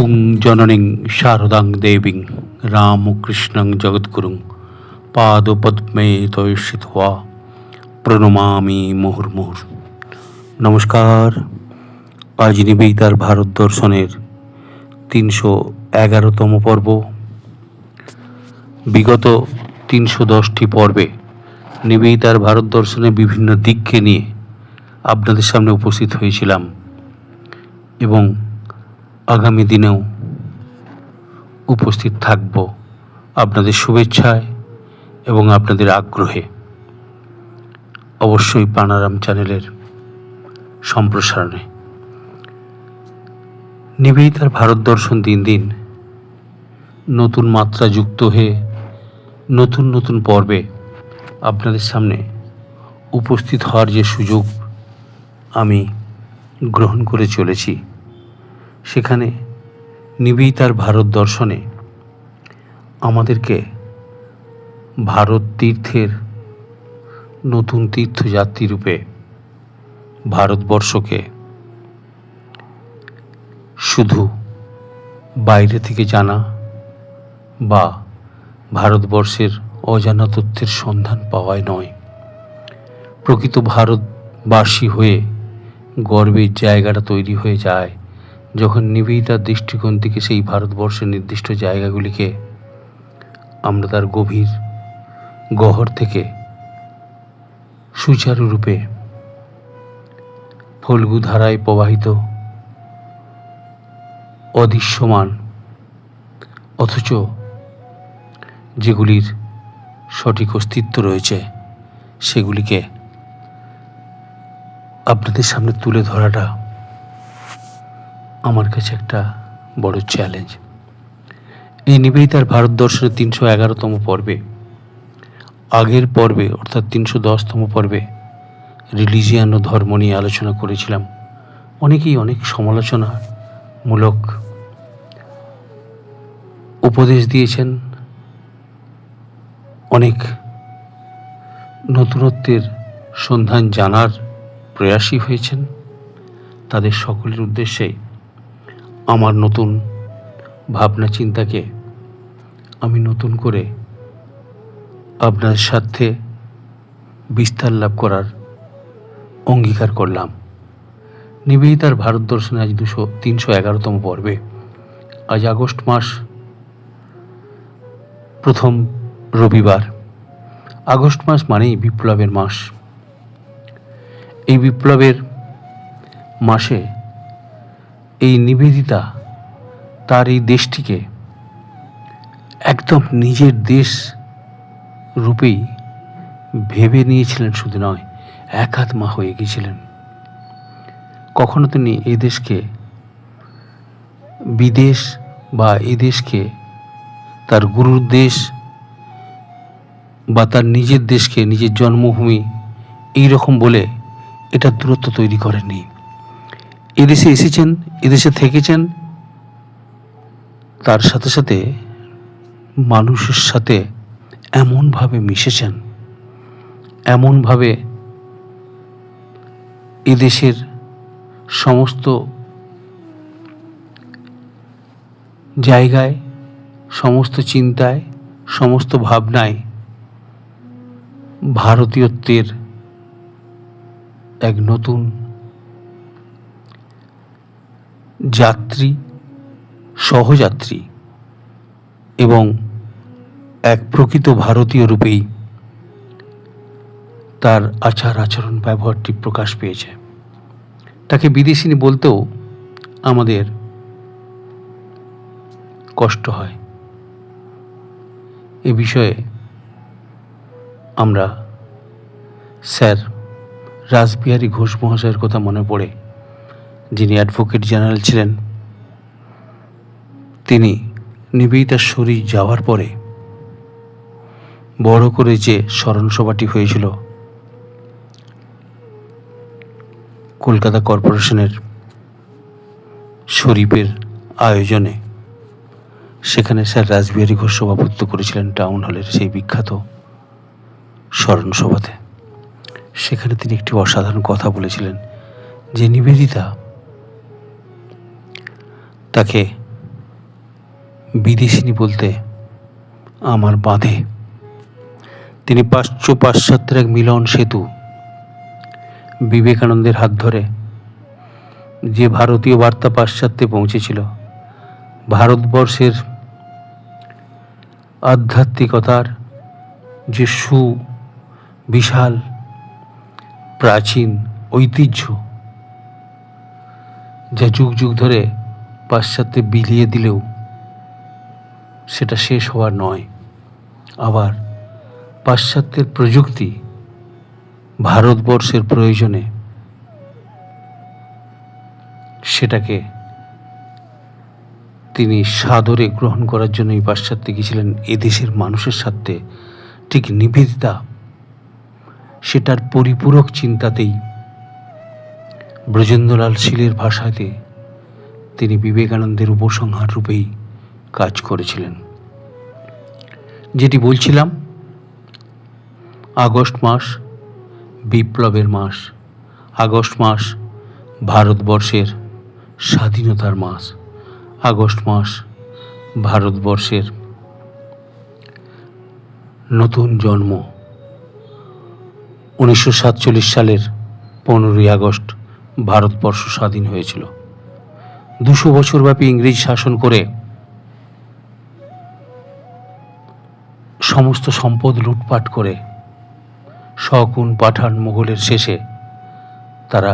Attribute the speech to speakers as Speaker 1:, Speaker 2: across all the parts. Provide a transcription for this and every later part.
Speaker 1: ওং জননীং শারদাং দেবীং রামকৃষ্ণং জগদ্গুরুং পাদপদ্মে তয়স্থিত্বা প্রণমামি মুহুর্মুহুঃ। নমস্কার। আজ নিবেদিতার ভারত দর্শনের 311তম পর্ব। বিগত 310টি পর্বে নিবেদিতার ভারত দর্শনের বিভিন্ন দিককে নিয়ে আপনাদের সামনে উপস্থিত হয়েছিলাম এবং আগামী দিনেও উপস্থিত থাকব আপনাদের শুভেচ্ছায় এবং আপনাদের আগ্রহে। অবশ্যই প্রাণারাম চ্যানেলের সম্প্রসারণে নিবেদিতার ভারত দর্শন দিন দিন নতুন মাত্রা যুক্ত হয়ে নতুন নতুন পর্বে আপনাদের সামনে উপস্থিত হওয়ার যে সুযোগ আমি গ্রহণ করে চলেছি, সেখানে নিবেদিতার ভারত দর্শনে আমাদেরকে ভারত তীর্থের নতুন তীর্থযাত্রী রূপে ভারতবর্ষকে শুধু বাইরে থেকে জানা বা ভারতবর্ষের অজানা তথ্যের সন্ধান পাওয়ায় নয়, প্রকৃত ভারতবাসী হয়ে গর্বের জায়গাটা তৈরি হয়ে যায় যখন নিবেদিতার দৃষ্টিকোণ থেকে সেই ভারতবর্ষের নির্দিষ্ট জায়গাগুলিকে আমরা তার গভীর গহ্বর থেকে সুচারুরূপে ফল্গু ধারায় প্রবাহিত অদৃশ্যমান অথচ যেগুলির সঠিক অস্তিত্ব রয়েছে সেগুলিকে আপনাদের সামনে তুলে ধরাটা আমার কাছে একটা বড় চ্যালেঞ্জ। এই নিবেদিতার ভারত দর্শনের 311তম পর্বে, আগের পর্বে অর্থাৎ 310তম পর্বে রিলিজিয়ান ও ধর্ম নিয়ে আলোচনা করেছিলাম। অনেকেই অনেক সমালোচনামূলক উপদেশ দিয়েছেন, অনেক নতুনত্বের সন্ধান জানার প্রয়াসী হয়েছেন। তাদের সকলের উদ্দেশ্যে আমার নতুন ভাবনা চিন্তাকে আমি নতুন করে আপনার সাথে বিস্তার লাভ করার অঙ্গীকার করলাম। নিবেদিতার ভারত দর্শনে আজ 311তম পর্বে। আজ আগস্ট মাস, প্রথম রবিবার। আগস্ট মাস মানেই বিপ্লবের মাস। এই বিপ্লবের মাসে এই নিবেদিতা তার এই দেশটিকে একদম নিজের দেশ রূপেই ভেবে নিয়েছিলেন। শুধু নয়, একাত্মা হয়ে গিয়েছিলেন। কখনো তিনি এই দেশকে বিদেশ বা এই দেশকে তার গুরুর দেশ বা তার নিজের দেশকে নিজের জন্মভূমি এই রকম বলে এটা দূরত্ব তৈরি করেননি। এদেশে এসেছেন, এদেশে থেকেছেন, তার সাথে সাথে মানুষের সাথে এমনভাবে মিশেছেন, এমনভাবে এদেশের সমস্ত জায়গায়, সমস্ত চিন্তায়, সমস্ত ভাবনায় ভারতীয়ত্বের এক নতুন যাত্রী, সহযাত্রী এবং এক প্রকৃত ভারতীয় রূপেই তার আচার আচরণ ব্যবহারটি প্রকাশ পেয়েছে। তাকে বিদেশিনী বলতেও আমাদের কষ্ট হয়। এ বিষয়ে আমরা স্যার রাসবিহারী ঘোষ মহাশয়ের কথা মনে পড়ে, যিনি অ্যাডভোকেট জেনারেল ছিলেন। তিনি নিবেদিতার শরীর যাওয়ার পরে বড় করে যে স্মরণ সভাটি হয়েছিল কলকাতা কর্পোরেশনের শরীফের আয়োজনে, সেখানে স্যার রাসবিহারী ঘোষ সভাপতিত্ব করেছিলেন টাউন হলের সেই বিখ্যাত স্মরণ সভাতে। সেখানে তিনি একটি অসাধারণ কথা বলেছিলেন যে নিবেদিতা তাকে বিদেশিনী বলতে আমার বাঁধে। তিনি পাশ্চাত্যের এক মিলন সেতু। বিবেকানন্দের হাত ধরে যে ভারতীয় বার্তা পাশ্চাত্যে পৌঁছেছিল, ভারতবর্ষের আধ্যাত্মিকতার যে বিশাল প্রাচীন ঐতিহ্য, যা যুগ যুগ ধরে পাশ্চাত্যে বিলিয়ে দিলেও সেটা শেষ হওয়ার নয়। আবার পাশ্চাত্যের প্রযুক্তি ভারতবর্ষের প্রয়োজনে সেটাকে তিনি সাদরে গ্রহণ করার জন্যই পাশ্চাত্যে গিয়েছিলেন। এদেশের মানুষের সাথে ঠিক নিবেদিতা সেটার পরিপূরক চিন্তাতেই ব্রজেন্দ্রলাল শীলের ভাষাতে তিনি বিবেকানন্দের উপসংহার রূপেই কাজ করেছিলেন। যেটি বলছিলাম, আগস্ট মাস বিপ্লবের মাস, আগস্ট মাস ভারতবর্ষের স্বাধীনতার মাস, আগস্ট মাস ভারতবর্ষের নতুন জন্ম। 1947 সালের 15ই আগস্ট ভারতবর্ষ স্বাধীন হয়েছিল। 200 বছরব্যাপী ইংরেজ শাসন করে সমস্ত সম্পদ লুটপাট করে শকুন পাঠান মোগলের শেষে তারা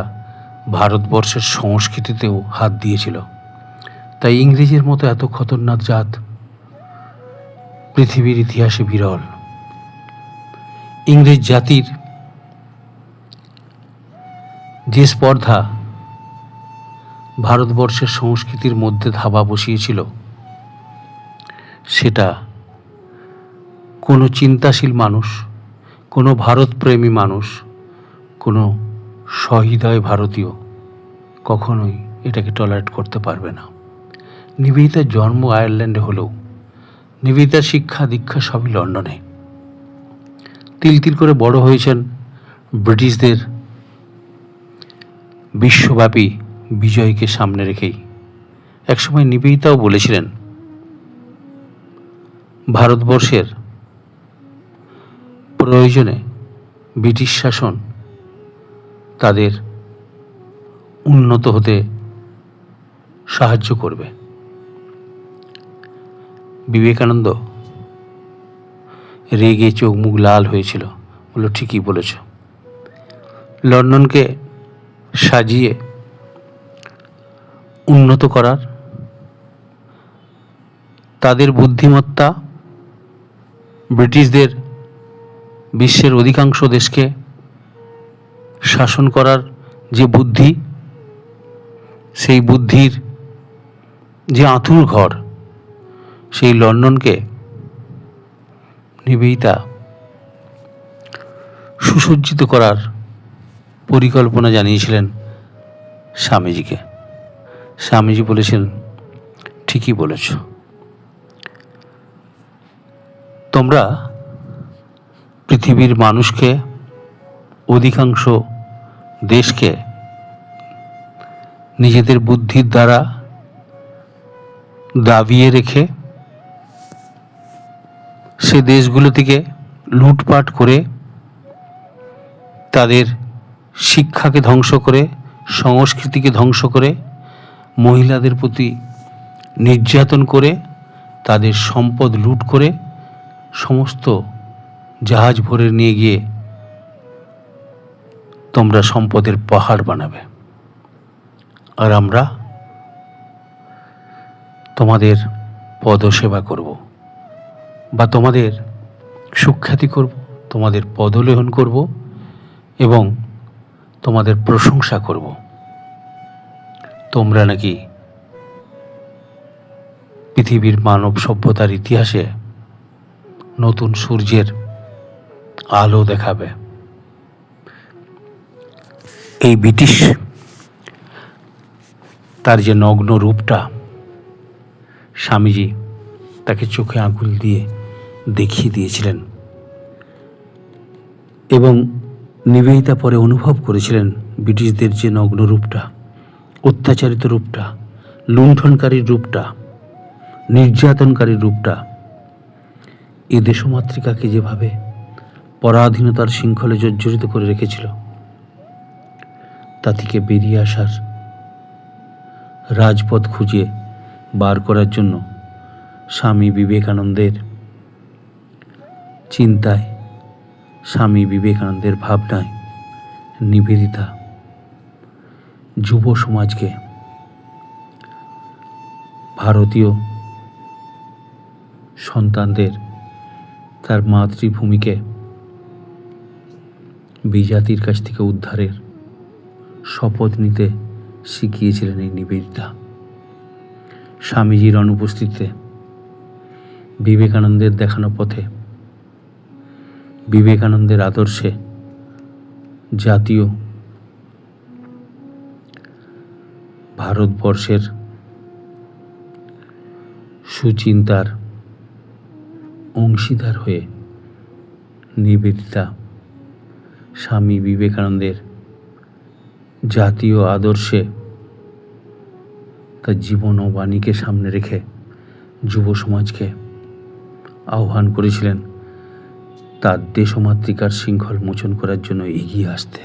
Speaker 1: ভারতবর্ষের সংস্কৃতিতেও হাত দিয়েছিল। তাই ইংরেজের মতো এত খতরনাক জাত পৃথিবীর ইতিহাসে বিরল। ইংরেজ জাতির যে স্পর্ধা ভারতবর্ষের সংস্কৃতির মধ্যে ধাবা বসিয়েছিল, সেটা কোনো চিন্তাশীল মানুষ, কোনো ভারতপ্রেমী মানুষ, কোনো সহৃদয় ভারতীয় কখনোই এটাকে টলারেট করতে পারবে না। নিবেদিতার জন্ম আয়ারল্যান্ডে হলেও নিবেদিতার শিক্ষা দীক্ষা সবই লন্ডনে। তিল তিল করে বড় হয়েছেন ব্রিটিশদের বিশ্বব্যাপী বিজয়কে সামনে রেখেই। একসময় নিবেদিতাও বলেছিলেন, ভারতবর্ষের প্রয়োজনে ব্রিটিশ শাসন তাদের উন্নত হতে সাহায্য করবে। বিবেকানন্দ রেগে চোখ মুখ লাল হয়েছিল, বলল, ঠিকই বলেছ। লন্ডনকে সাজিয়ে উন্নত করার, তাদের বুদ্ধিমত্তা ব্রিটিশদের বিশ্বের অধিকাংশ দেশকে শাসন করার যে বুদ্ধি, সেই বুদ্ধির যে আঁতুড় ঘর, সেই লন্ডনকে নিবেদিতা সুসজ্জিত করার পরিকল্পনা জানিয়েছিলেন স্বামীজিকে। স্বামীজি বলেছেন, ঠিকই বলেছ। তোমরা পৃথিবীর মানুষকে, অধিকাংশ দেশকে নিজেদের বুদ্ধির দ্বারা দাবিয়ে রেখে সে দেশগুলো থেকে লুটপাট করে, তাদের শিক্ষাকে ধ্বংস করে, সংস্কৃতিকে ধ্বংস করে, মহিলাদের প্রতি নির্যাতন করে, তাদের সম্পদ লুট করে সমস্ত জাহাজ ভরে নিয়ে গিয়ে তোমরা সম্পদের পাহাড় বানাবে, আর আমরা তোমাদের পদসেবা করব, বা তোমাদের সুখ্যাতি করব, তোমাদের পদলেহন করব এবং তোমাদের প্রশংসা করব। তোমরা নাকি পৃথিবীর মানব সভ্যতার ইতিহাসে নতুন সূর্যের আলো দেখাবে। এই ব্রিটিশ তার যে নগ্ন রূপটা, স্বামীজি তাকে চোখে আঙুল দিয়ে দেখিয়ে দিয়েছিলেন এবং নিবেদিতা পরে অনুভব করেছিলেন ব্রিটিশদের যে নগ্ন রূপটা, অত্যাচারিত রূপটা, লুণ্ঠনকারীর রূপটা, নির্যাতনকারী রূপটা এ দেশমাতৃকাকে যেভাবে পরাধীনতার শৃঙ্খলে জর্জরিত করে রেখেছিল, তা থেকে বেরিয়ে আসার রাজপথ খুঁজে বার করার জন্য স্বামী বিবেকানন্দের চিন্তায়, স্বামী বিবেকানন্দের ভাবনায় নিবেদিতা যুব সমাজকে, ভারতীয় সন্তানদের তার মাতৃভূমিকে বিজাতির কাছ থেকে উদ্ধারের শপথ নিতে শিখিয়েছিলেন এই নিবেদিতা। স্বামীজির অনুপস্থিতিতে বিবেকানন্দের দেখানো পথে, বিবেকানন্দের আদর্শে জাতীয় ভারতবর্ষের সুচিন্তার অংশীদার হয়ে নিবেদিতা স্বামী বিবেকানন্দের জাতীয় আদর্শে তার জীবন ও বাণীকে সামনে রেখে যুব সমাজকে আহ্বান করেছিলেন তার দেশমাতৃকার শৃঙ্খল মোচন করার জন্য এগিয়ে আসতে।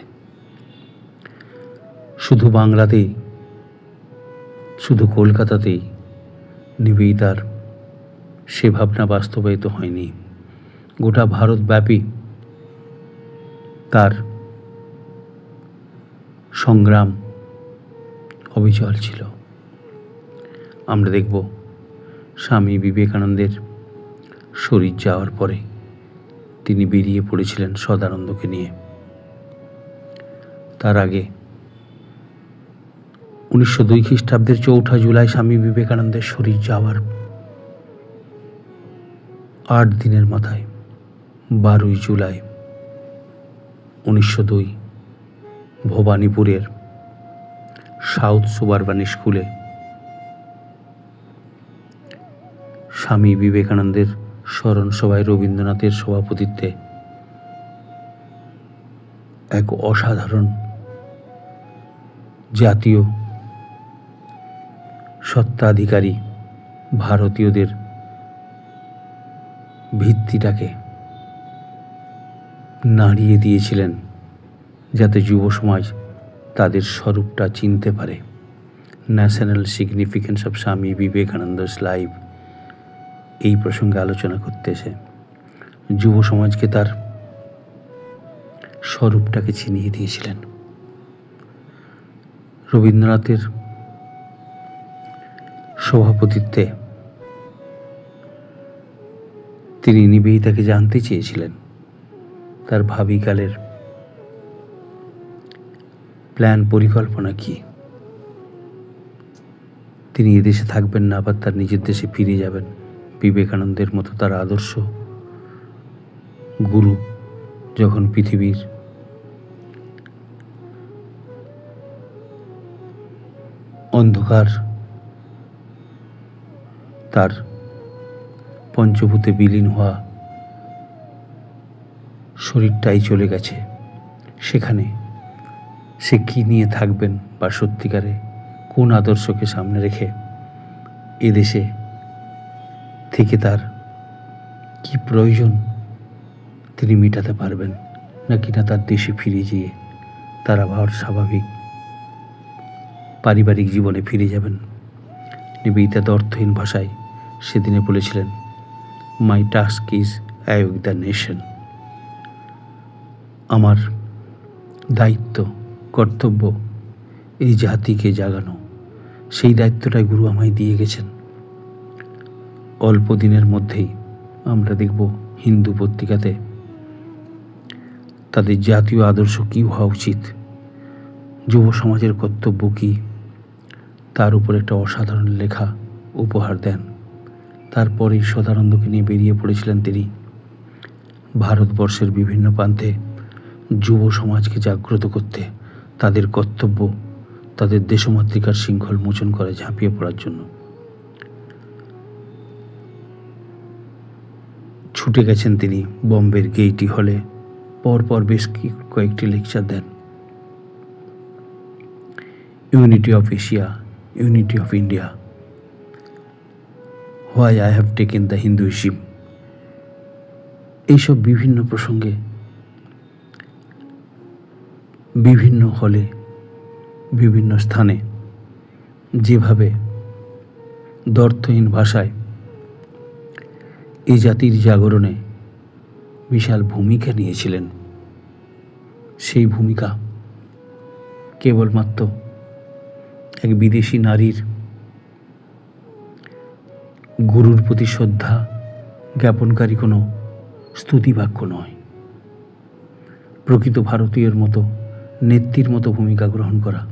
Speaker 1: শুধু বাংলাতেই, শুধু কলকাতাতেই নিবেদিতার সে ভাবনা বাস্তবায়িত হয়নি, গোটা ভারতব্যাপী তার সংগ্রাম অবিচল ছিল। আমরা দেখব স্বামী বিবেকানন্দের শরীর যাওয়ার পরে তিনি বেরিয়ে পড়েছিলেন সদানন্দকে নিয়ে। তার আগে 1902 খ্রিস্টাব্দের 4 জুলাই স্বামী বিবেকানন্দের শরীর যাওয়ার 8 দিনের মাথায় 12 জুলাই 1902 ভবানীপুরের সাউথ সুবারবান স্কুলে স্বামী বিবেকানন্দের স্মরণ সভায় রবীন্দ্রনাথের সভাপতিত্বে এক অসাধারণ জাতীয় সত্ত্বাধিকারী ভারতীয়দের ভিত্তিটাকে নাড়িয়ে দিয়েছিলেন, যাতে যুব সমাজ তাদের স্বরূপটা চিনতে পারে। ন্যাশনাল সিগনিফিকেন্স অফ স্বামী বিবেকানন্দস লাইফ, এই প্রসঙ্গে আলোচনা করতে এসে যুব সমাজকে তার স্বরূপটাকে চিনিয়ে দিয়েছিলেন। রবীন্দ্রনাথের সভাপতিত্বে তিনি নিবেদিতাকে জানতে চেয়েছিলেন তার ভাবিকালের প্ল্যান, পরিকল্পনা কি। তিনি এদেশে থাকবেন না, আবার তার নিজের দেশে ফিরে যাবেন। বিবেকানন্দের মতো তার আদর্শ গুরু যখন পৃথিবীর অন্ধকার তার পঞ্চভূতে বিলীন হওয়া শরীরটাই চলে গেছে, সেখানে সে কী নিয়ে থাকবেন বা সত্যিকারে কোন আদর্শকে সামনে রেখে এদেশে থেকে তার কি প্রয়োজন তিনি মেটাতে পারবেন, নাকি না তার দেশে ফিরে গিয়ে তার আবার স্বাভাবিক পারিবারিক জীবনে ফিরে যাবেন। নিবেদিতা অর্থহীন ভাষায় সেদিনে বলেছিলেন, my task is awake the nation. আমার দায়িত্ব, কর্তব্য এই জাতিকে জাগানো, সেই দায়িত্বটাই গুরু আমায় দিয়ে গেছেন। অল্প দিনের মধ্যেই আমরা দেখব হিন্দু পত্রিকাতে তাদের জাতীয় আদর্শ কী হওয়া উচিত, যুব সমাজের কর্তব্য কী, তার উপর একটা অসাধারণ লেখা উপহার দেন। তারপরেই সদানন্দকে নিয়ে বেরিয়ে পড়েছিলেন তিনি ভারতবর্ষের বিভিন্ন প্রান্তে যুব সমাজকে জাগ্রত করতে, তাদের কর্তব্য, তাদের দেশমাতৃকার শৃঙ্খল মোচন করে ঝাঁপিয়ে পড়ার জন্য। ছুটে গেছেন তিনি বম্বের গেইটি হলে, পরপর বেশ কয়েকটি লেকচার দেন। Unity of Asia, unity of India, why I have taken the Hinduism, এইসব বিভিন্ন প্রসঙ্গে বিভিন্ন হলে বিভিন্ন স্থানে যেভাবে দ্ব্যর্থহীন ভাষায় এই জাতির জাগরণে বিশাল ভূমিকা নিয়েছিলেন, সেই ভূমিকা কেবলমাত্র এক বিদেশি নারীর গুরুর প্রতি শ্রদ্ধা জ্ঞাপনকারী কোনো স্তুতিবাক্য নয়, প্রকৃত ভারতীয়ের মতো নেত্রীর মতো ভূমিকা গ্রহণ করা।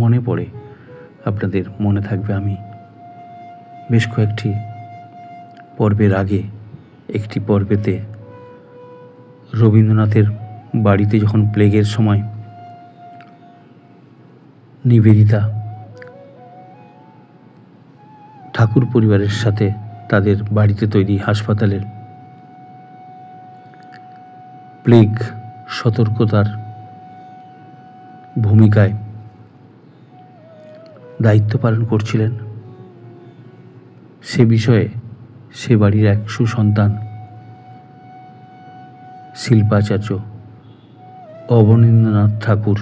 Speaker 1: মনে পড়ে, আপনাদের মনে থাকবে, আমি বেশ কয়েকটি পর্বের আগে একটি পর্বেতে রবীন্দ্রনাথের বাড়িতে যখন প্লেগের সময় নিবেদিতা ঠাকুর পরিবারের সাথে তাদের বাড়িতে তৈরি হাসপাতালের প্লেগ সতর্কতার ভূমিকায় দায়িত্ব পালন করছিলেন, সে বিষয়ে সে বাড়ির এক সুসন্তান শিল্পাচার্য অবনীন্দ্রনাথ ঠাকুর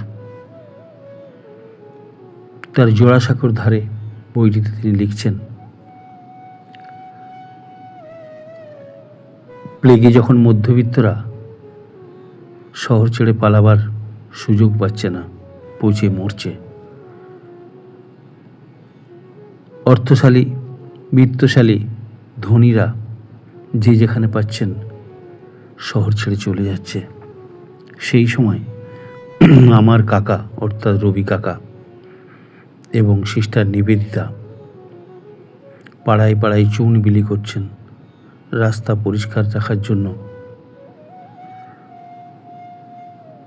Speaker 1: তার জোড়াসাঁকোর ধারে বইটিতে তিনি লিখছেন, প্লেগে যখন মধ্যবিত্তরা শহর ছেড়ে পালাবার সুযোগ পাচ্ছে না, পচে মরছে, অর্থশালী বিত্তশালী ধনীরা যে যেখানে পাচ্ছেন শহর ছেড়ে চলে যাচ্ছে, সেই সময় আমার কাকা অর্থাৎ রবি কাকা এবং সিস্টার নিবেদিতা পাড়ায় পাড়ায় চুন বিলি করছেন, রাস্তা পরিষ্কার রাখার জন্য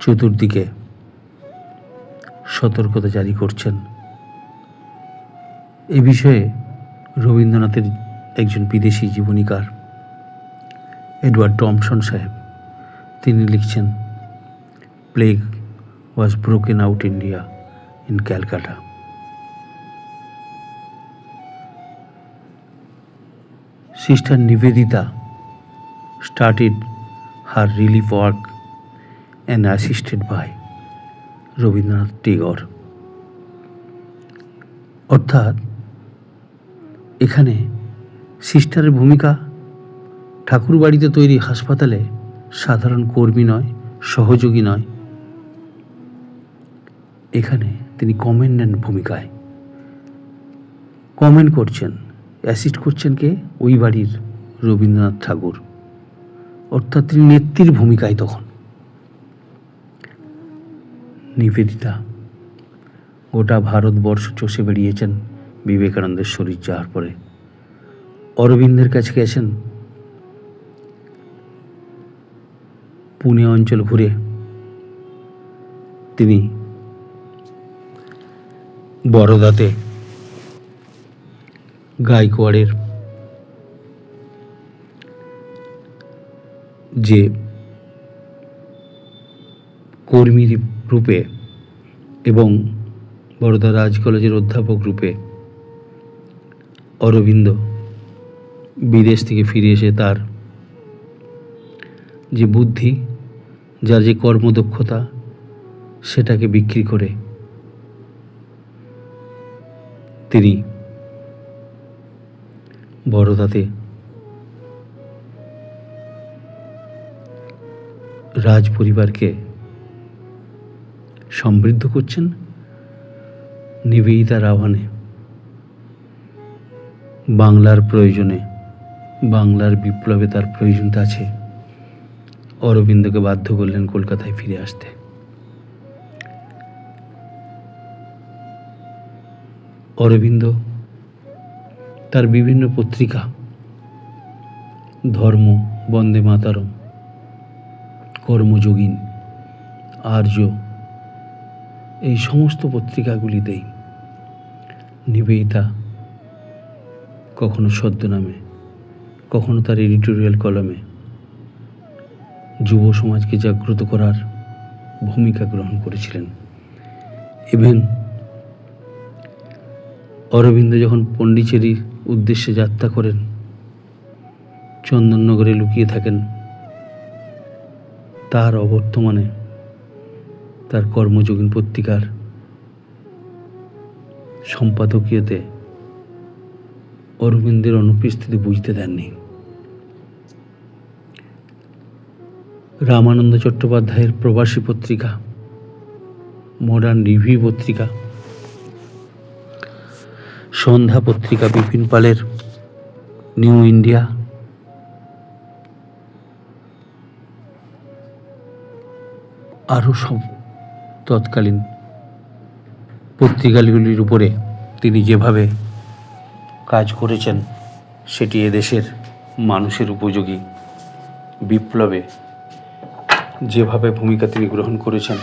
Speaker 1: চতুর্দিকে সতর্কতা জারি করছেন। এ বিষয়ে রবীন্দ্রনাথের একজন বিদেশি জীবনীকার এডওয়ার্ড টমসন সাহেব তিনি লিখছেন, plague was broken out India in Calcutta. Sister Nivedita started her relief work and assisted by Rabindranath Tagore. অর্থাৎ এখানে সিস্টারের ভূমিকা ঠাকুর বাড়িতে তৈরি হাসপাতালে সাধারণ কর্মী নয়, সহযোগী নয়, এখানে তিনি কমেন্ড্যান্ট ভূমিকায় কমেন্ট করছেন, অ্যাসিস্ট করছেন কে? ওই বাড়ির রবীন্দ্রনাথ ঠাকুর, অর্থাৎ তিনি নেত্রীর ভূমিকায়। তখন নিবেদিতা গোটা ভারতবর্ষ চষে বেরিয়েছেন বিবেকানন্দের শরীর যাওয়ার পরে, অরবিন্দের কাছে গেছেন, পুনে অঞ্চল ঘুরে তিনি বরোদাতে গায়কোয়াড়ের যে কর্মী রূপে এবং বরোদা রাজ কলেজের অধ্যাপক রূপে অরবিন্দ বিদেশ থেকে ফিরে এসে তার যে বুদ্ধি, যার যে কর্মদক্ষতা, সেটাকে বিক্রি করে তিনি বরোদাতে রাজ পরিবারকে সমৃদ্ধ করছেন। নিবেদিতার আহ্বানে বাংলার প্রয়োজনে, বাংলার বিপ্লবে তার প্রয়োজনতা আছে, অরবিন্দকে বাধ্য করলেন কলকাতায় ফিরে আসতে। অরবিন্দ তার বিভিন্ন পত্রিকা, ধর্ম, বন্দে মাতরম, কর্মযোগিন, আর্য, এই সমস্ত পত্রিকাগুলিতেই নিবেদিতা কখনো ছদ্মনামে, কখনো তার এডিটোরিয়াল কলমে যুব সমাজকে জাগ্রত করার ভূমিকা গ্রহণ করেছিলেন। ইভেন অরবিন্দ যখন পন্ডিচেরির উদ্দেশ্যে যাত্রা করেন চন্দননগরে লুকিয়ে থাকেন, তার অবর্তমানে তার কর্মযোগিন পত্রিকার সম্পাদকীয়তে অরবিন্দের অনুপস্থিতি বুঝতে দেননি। রামানন্দ চট্টোপাধ্যায়ের প্রবাসী পত্রিকা, মডার্ন রিভিউ পত্রিকা, সন্ধ্যা পত্রিকা, বিপিন পালের নিউ ইন্ডিয়া, আরও সব তৎকালীন পত্রিকাগুলির উপরে তিনি যেভাবে কাজ করেছেন সেটি এদেশের মানুষের উপযোগী। বিপ্লবে যেভাবে ভূমিকা তিনি গ্রহণ করেছেন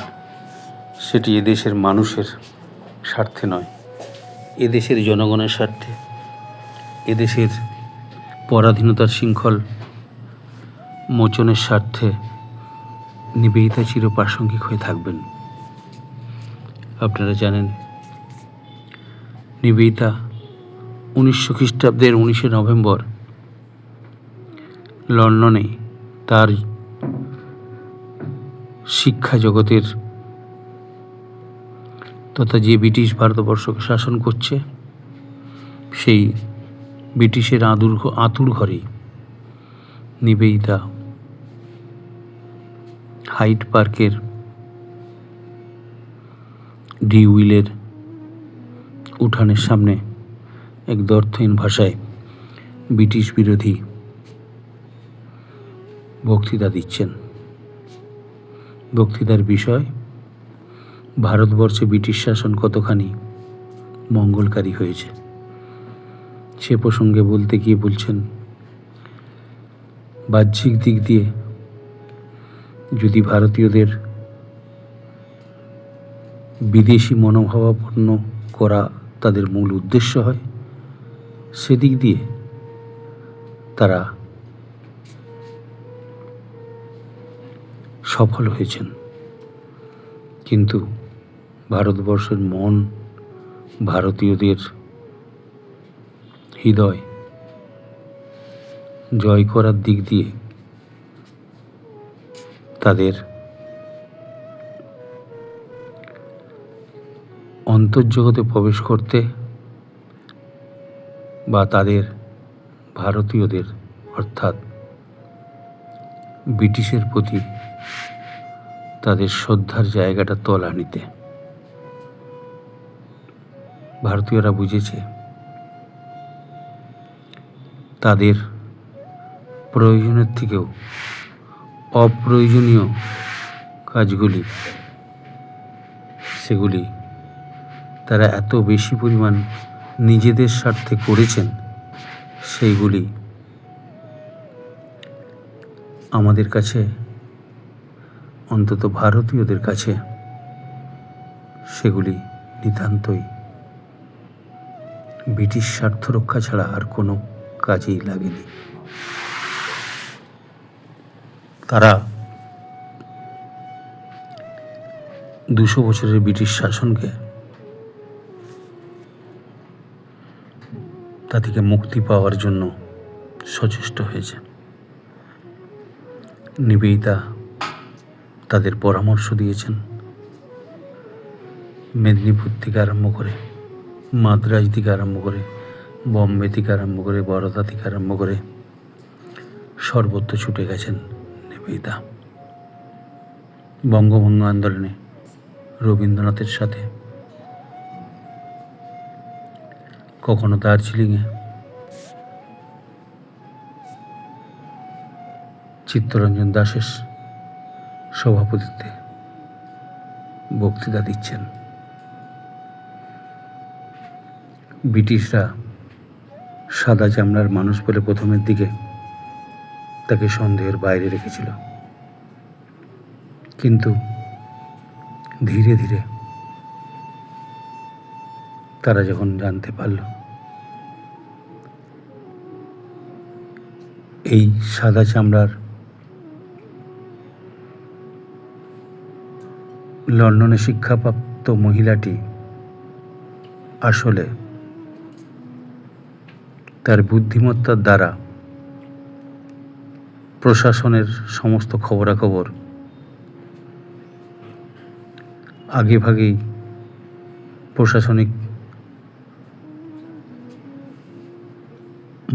Speaker 1: সেটি এদেশের মানুষের স্বার্থে নয়, এদেশের জনগণের স্বার্থে, এদেশের পরাধীনতার শৃঙ্খল মোচনের স্বার্থে নিবেদিতা চিরপ্রাসঙ্গিক হয়ে থাকবেন। আপনারা জানেন, নিবেদিতা 1900 খ্রিস্টাব্দের 19শে নভেম্বর লন্ডনে তার শিক্ষা জগতের তথা যে ব্রিটিশ ভারতবর্ষকে শাসন করছে সেই ব্রিটিশের আঁতুড় ঘরেই নিবেদিতা হাইড পার্কের ডি উইলের উঠানের সামনে এক দ্ব্যর্থহীন ভাষায় ব্রিটিশ বিরোধী বক্তৃতা দিচ্ছেন। বক্তৃতার বিষয় ভারতবর্ষে ব্রিটিশ শাসন কতখানি মঙ্গলকারী হয়েছে। সে প্রসঙ্গে বলতে গিয়ে বলছেন, বাহ্যিক দিক দিয়ে যদি ভারতীয়দের বিদেশি মনোভাবাপন্ন করা তাদের মূল উদ্দেশ্য হয়, সেদিক দিয়ে তারা সফল হয়েছেন। কিন্তু ভারতবর্ষের মন, ভারতীয়দের হৃদয় জয় করার দিক দিয়ে তাদের অন্তর্জগতে প্রবেশ করতে বা তাদের ভারতীয়দের অর্থাৎ ব্রিটিশের প্রতি তাদের শ্রদ্ধার জায়গাটা তলা নিতে ভারতীয়রা বুঝেছে তাদের প্রয়োজনের থেকেও অপ্রয়োজনীয় কাজগুলি সেগুলি তারা এত বেশি পরিমাণ নিজেদের স্বার্থে করেছেন, সেইগুলি আমাদের কাছে, অন্তত ভারতীয়দের কাছে, সেগুলি নিতান্তই ব্রিটিশ স্বার্থ রক্ষা ছাড়া আর কোনো কাজেই লাগেনি। তারা 200 বছরের ব্রিটিশ শাসনকে তা থেকে মুক্তি পাওয়ার জন্য সচেষ্ট হয়েছে। নিবেদিতা তাদের পরামর্শ দিয়েছেন। মেদিনীপুর থেকে আরম্ভ করে, মাদ্রাজ থেকে আরম্ভ করে, বম্বে থেকে আরম্ভ করে, বরোদা থেকে আরম্ভ করে সর্বত্র ছুটে গেছেন নিবেদিতা। বঙ্গভঙ্গ আন্দোলনে রবীন্দ্রনাথের সাথে, কখনো দার্জিলিংয়ে, চিত্তরঞ্জন দাসের সভাপতিত্বে বক্তৃতা দিচ্ছেন। ব্রিটিশরা সাদা চামড়ার মানুষ বলে প্রথমের দিকে তাকে সন্দেহের বাইরে রেখেছিল, কিন্তু ধীরে ধীরে তারা যখন জানতে পারল এই সাদা চামড়ার লন্ডনে শিক্ষাপ্রাপ্ত মহিলাটি আসলে তার বুদ্ধিমত্তার দ্বারা প্রশাসনের সমস্ত খবরাখবর আগেভাগেই প্রশাসনিক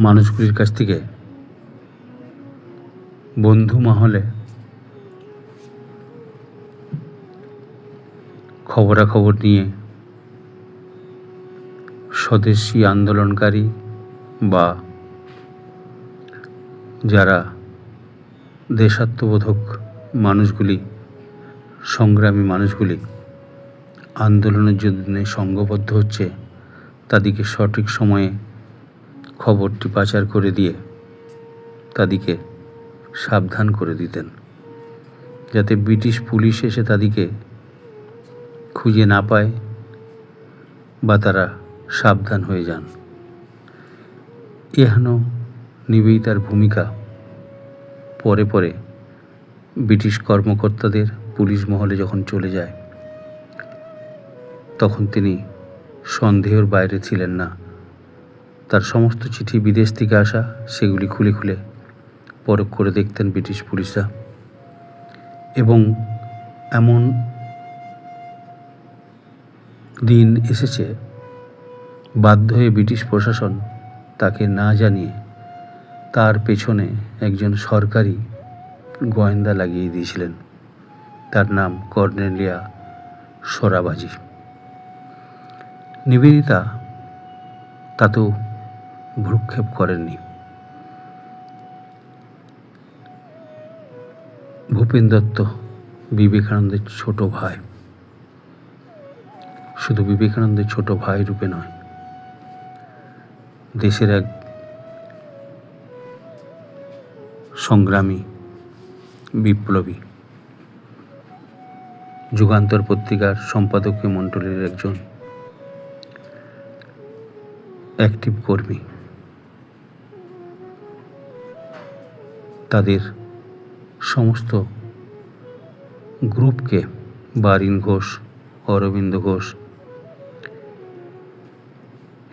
Speaker 1: মানুষগুলির কাছ থেকে বন্ধু মহলে খবরাখবর নিয়ে স্বদেশী আন্দোলনকারী বা যারা দেশাত্মবোধক মানুষগুলি, সংগ্রামী মানুষগুলি আন্দোলনের জন্য সংঘবদ্ধ হচ্ছে, তাদেরকে সঠিক সময়ে খবরটি পাচার করে দিয়ে তাদেরকে সাবধান করে দিতেন, যাতে ব্রিটিশ পুলিশ এসে তাদেরকে খুঁজে না পায় বা তারা সাবধান হয়ে যান। এহেন নিবেদিতার ভূমিকা পরে পরে ব্রিটিশ কর্মকর্তাদের পুলিশ মহলে যখন চলে যায়, তখন তিনি সন্দেহের বাইরে ছিলেন না। তার সমস্ত চিঠি বিদেশ থেকে আসা, সেগুলি খুলে খুলে পরখ করে দেখতেন ব্রিটিশ পুলিশরা, এবং এমন দিন এসেছে বাধ্য হয়ে ব্রিটিশ প্রশাসন তাকে না জানিয়ে তার পেছনে একজন সরকারি গোয়েন্দা লাগিয়ে দিয়েছিলেন। তার নাম কর্নেলিয়া সরাবাজি। নিবেদিতা তাতেও ভ্রুক্ষেপ করেননি। ভূপেন দত্ত বিবেকানন্দের ছোট ভাই, শুধু বিবেকানন্দের ছোট ভাই রূপে নয়, দেশের এক সংগ্রামী বিপ্লবী, যুগান্তর পত্রিকার সম্পাদকীয় মণ্ডলীর একজন অ্যাক্টিভ কর্মী। তাদের সমস্ত গ্রুপকে বারিন ঘোষ, অরবিন্দ ঘোষ,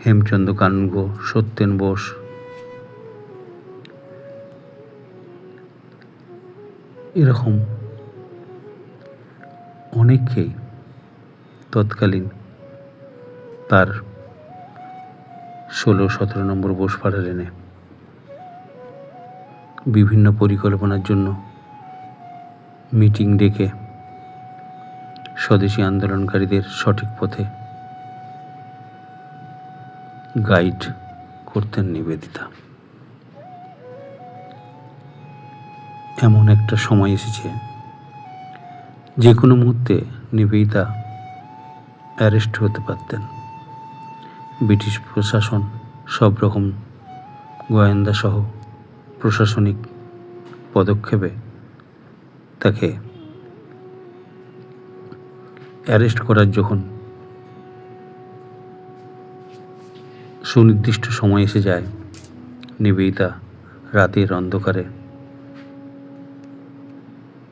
Speaker 1: হেমচন্দ্র কানন্দ, সত্যেন বোস, এরকম অনেককেই তৎকালীন তার 16-17 নম্বর বোসপাড়া লেনে বিভিন্ন পরিকল্পনার জন্য মিটিং ডেকে স্বদেশী আন্দোলনকারীদের সঠিক পথে গাইড করতেন নিবেদিতা। এমন একটা সময় এসেছে যে কোনো মুহূর্তে নিবেদিতা অ্যারেস্ট হতে পারতেন। ব্রিটিশ প্রশাসন সব রকম গোয়েন্দা সহ প্রশাসনিক পদক্ষেপে তাকে অ্যারেস্ট করার যখন সুনির্দিষ্ট সময় এসে যায়, নিবেদিতা রাতের অন্ধকারে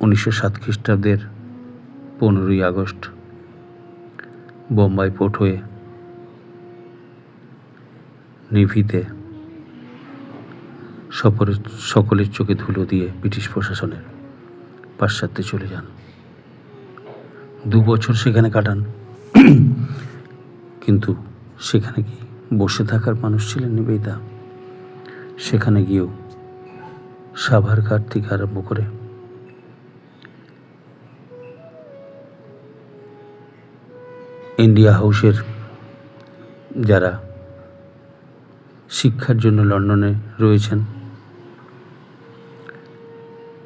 Speaker 1: 1907 খ্রিস্টাব্দের 15ই আগস্ট বোম্বাই পোর্ট হয়ে নেভিতে সকলের চোখে ধুলো দিয়ে ব্রিটিশ প্রশাসনের পাশ্চাত্যে চলে যান। 2 বছর সেখানে কাটান, কিন্তু সেখানে কি বসে থাকার মানুষ ছিলেন নিবেদিতা? সেখানে গিয়েও সাভারকার থেকে আরম্ভ করে ইন্ডিয়া হাউসের যারা শিক্ষার জন্য লন্ডনে রয়েছেন,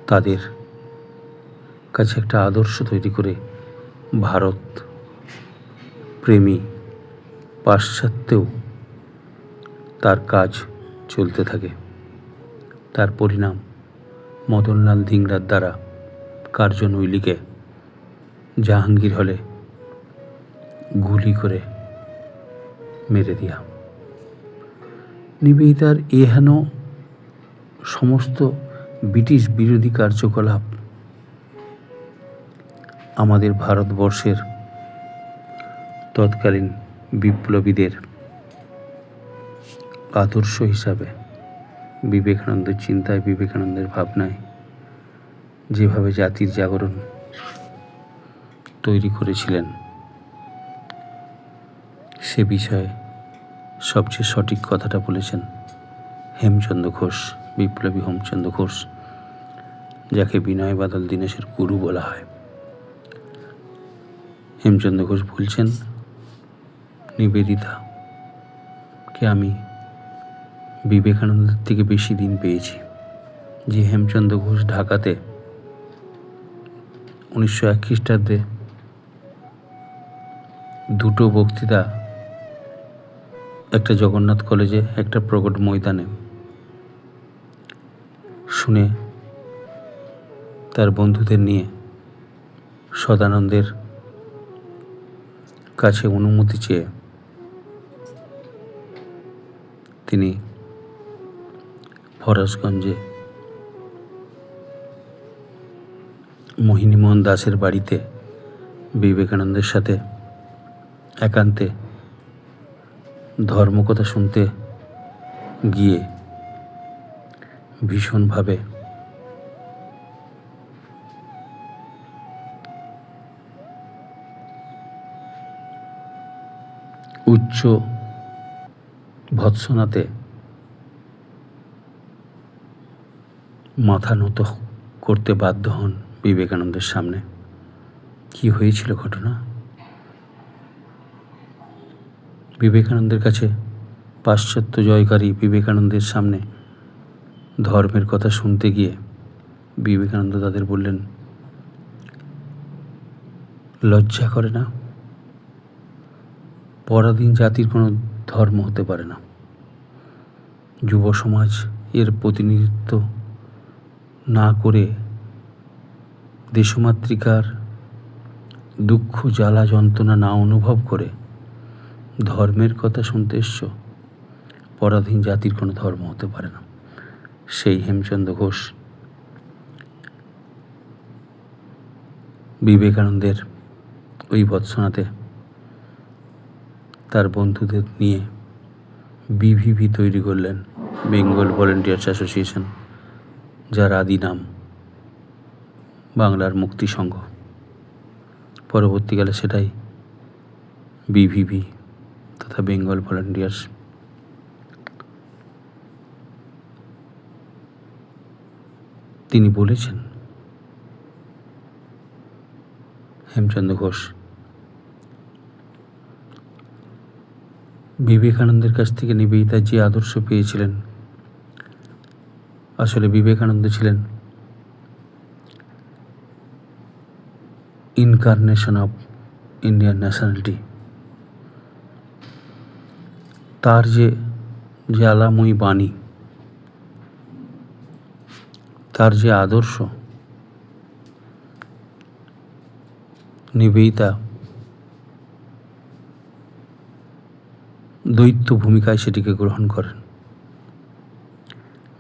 Speaker 1: তাদের কাছে একটা আদর্শ তৈরি করে ভারত প্রেমী পাশ্চাত্যেও তার কাজ চলতে থাকে। তার পরিণাম মদনলাল ধিংরার দ্বারা কার্জন উইলিকে জাহাঙ্গীর হলে গুলি করে মেরে দেয়া। নিবেদিতার এহেন সমস্ত ব্রিটিশ বিরোধী কার্যকলাপ আমাদের ভারতবর্ষের তৎকালীন বিপ্লবীদের আদর্শ হিসাবে বিবেকানন্দের চিন্তায়, বিবেকানন্দের ভাবনায় যেভাবে জাতির জাগরণ তৈরি করেছিলেন, সে বিষয়ে সবচেয়ে সঠিক কথাটা বলেছেন হেমচন্দ্র ঘোষ, বিপ্লবী হেমচন্দ্র ঘোষ, যাকে বিনয় বাদল দীনেশের গুরু বলা হয়। হেমচন্দ্র ঘোষ বলছেন, নিবেদিতাকে আমি বিবেকানন্দের থেকে বেশি দিন পেয়েছি। যে হেমচন্দ্র ঘোষ ঢাকাতে 1901 খ্রিস্টাব্দে দুটো বক্তৃতা, একটা জগন্নাথ কলেজে, একটা প্রগট ময়দানে শুনে তার বন্ধুদের নিয়ে সদানন্দের কাছে অনুমতি চেয়ে তিনি ফরাসগঞ্জে মোহিনীমোহন দাসের বাড়িতে বিবেকানন্দের সাথে একান্তে ধর্মকথা শুনতে গিয়ে ভীষণভাবে উচ্চ ভৎসনাতে মাথা নত করতে বাধ্য হন বিবেকানন্দের সামনে। কি হয়েছিল ঘটনা? বিবেকানন্দের কাছে পাশ্চাত্য জয়কারী বিবেকানন্দের সামনে ধর্মের কথা শুনতে গিয়ে বিবেকানন্দ তাদের বললেন, লজ্জা করে না? পরাধীন জাতির কোনো ধর্ম হতে পারে না। যুব সমাজ এর প্রতিনিধিত্ব না করে দেশমাতৃকার দুঃখ জ্বালা যন্ত্রণা না অনুভব করে ধর্মের কথা শুনতে এসছো? পরাধীন জাতির কোনো ধর্ম হতে পারে না। সেই হেমচন্দ্র ঘোষ বিবেকানন্দের ওই ভৎসনাতে তার বন্ধুদের নিয়ে বিভিভি তৈরি করলেন, বেঙ্গল ভলেন্টিয়ার্স অ্যাসোসিয়েশন, যার আদি নাম বাংলার মুক্তি সংঘ। পরবর্তীকালে সেটাই বিভিভি তথা বেঙ্গল ভলেন্টিয়ার্স। তিনি বলেছেন, হেমচন্দ্র ঘোষ বিবেকানন্দের কাছ থেকে নিবেদিতা যে আদর্শ পেয়েছিলেন, আসলে বিবেকানন্দ ছিলেন ইনকারনেশন অফ ইন্ডিয়ান ন্যাশনালিটি। তার যে জ্বালাময়ী বাণী, তার যে আদর্শ, নিবেদিতা দ্বৈত ভূমিকায় সেটিকে গ্রহণ করেন।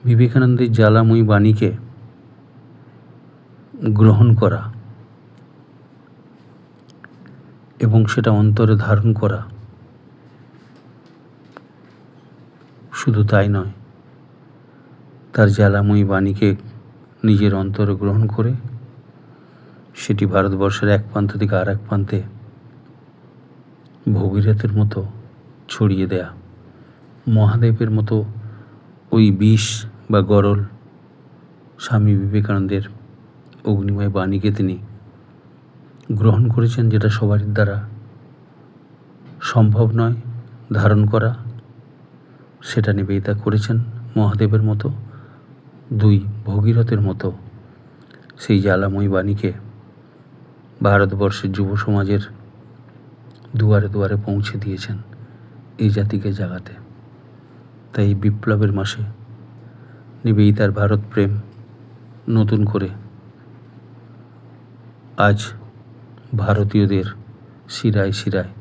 Speaker 1: বিবেকানন্দের জ্বালাময়ী বাণীকে গ্রহণ করা এবং সেটা অন্তরে ধারণ করা, শুধু তাই নয়, তার জ্বালাময়ী বাণীকে নিজের অন্তরে গ্রহণ করে সেটি ভারতবর্ষের এক প্রান্ত থেকে আর এক প্রান্তে ভগীরথের মতো ছড়িয়ে দেয়া, মহাদেবের মতো ওই বিষ বা গরল স্বামী বিবেকানন্দের অগ্নিময় বাণীকে তিনি গ্রহণ করেছেন, যেটা সবার দ্বারা সম্ভব নয় ধারণ করা। সেটা নিবেদিতা করেছেন মহাদেবের মতো, দুই ভগীরথের মতো সেই জ্বালাময়ী বাণীকে ভারতবর্ষের যুব সমাজের দুয়ারে দুয়ারে পৌঁছে দিয়েছেন এই জাতিকে জাগাতে। তাই এই বিপ্লবের মাসে নিবেদিতার ভারত প্রেম নতুন করে আজ ভারতীয়দের শিরায় শিরায়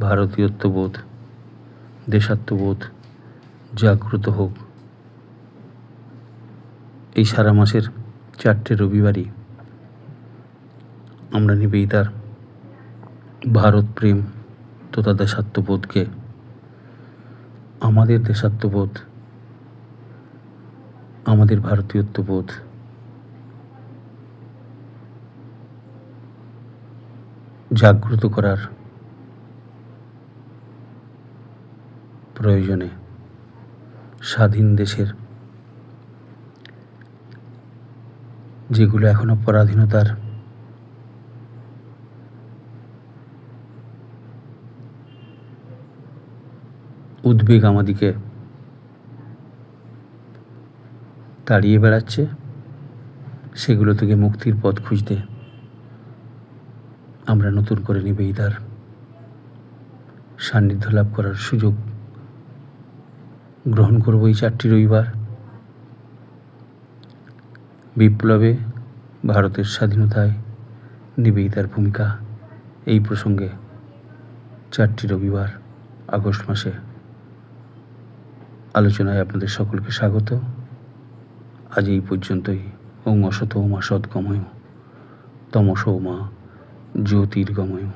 Speaker 1: ভারতীয়ত্ববোধ, দেশাত্মবোধ জাগ্রত হোক। এই সারা মাসের 4টে রবিবারই আমরা নিবেদিতার ভারত প্রেম তথা দেশাত্মবোধকে, আমাদের দেশাত্মবোধ, আমাদের ভারতীয়ত্ববোধ জাগ্রত করার প্রয়োজনে স্বাধীন দেশের যেগুলো এখনো পরাধীনতার উদ্বেগ আমাদিকে তাড়িয়ে বেড়াচ্ছে, সেগুলো থেকে মুক্তির পথ খুঁজতে আমরা নতুন করে নিবেদিতার সান্নিধ্য লাভ করার সুযোগ গ্রহণ করব এই 4টি রবিবার। বিপ্লবে ভারতের স্বাধীনতায় নিবেদিতার ভূমিকা, এই প্রসঙ্গে 4টি রবিবার আগস্ট মাসে আলোচনায় আপনাদের সকলকে স্বাগত। আজ এই পর্যন্তই। ওং অসতো মা সদ্গময়, তমসো মা জ্যোতির্গময়,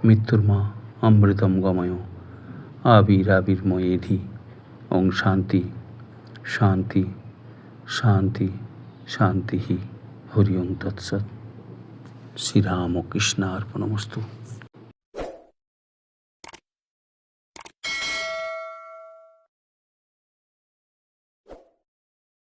Speaker 1: মৃত্যুর মা অমৃতম গময়, আবির্ময়েধি। ওং শান্তি শান্তি শান্তি শান্তি। হরি ওং তৎসৎ। শ্রীরামকৃষ্ণার্পণমস্তু।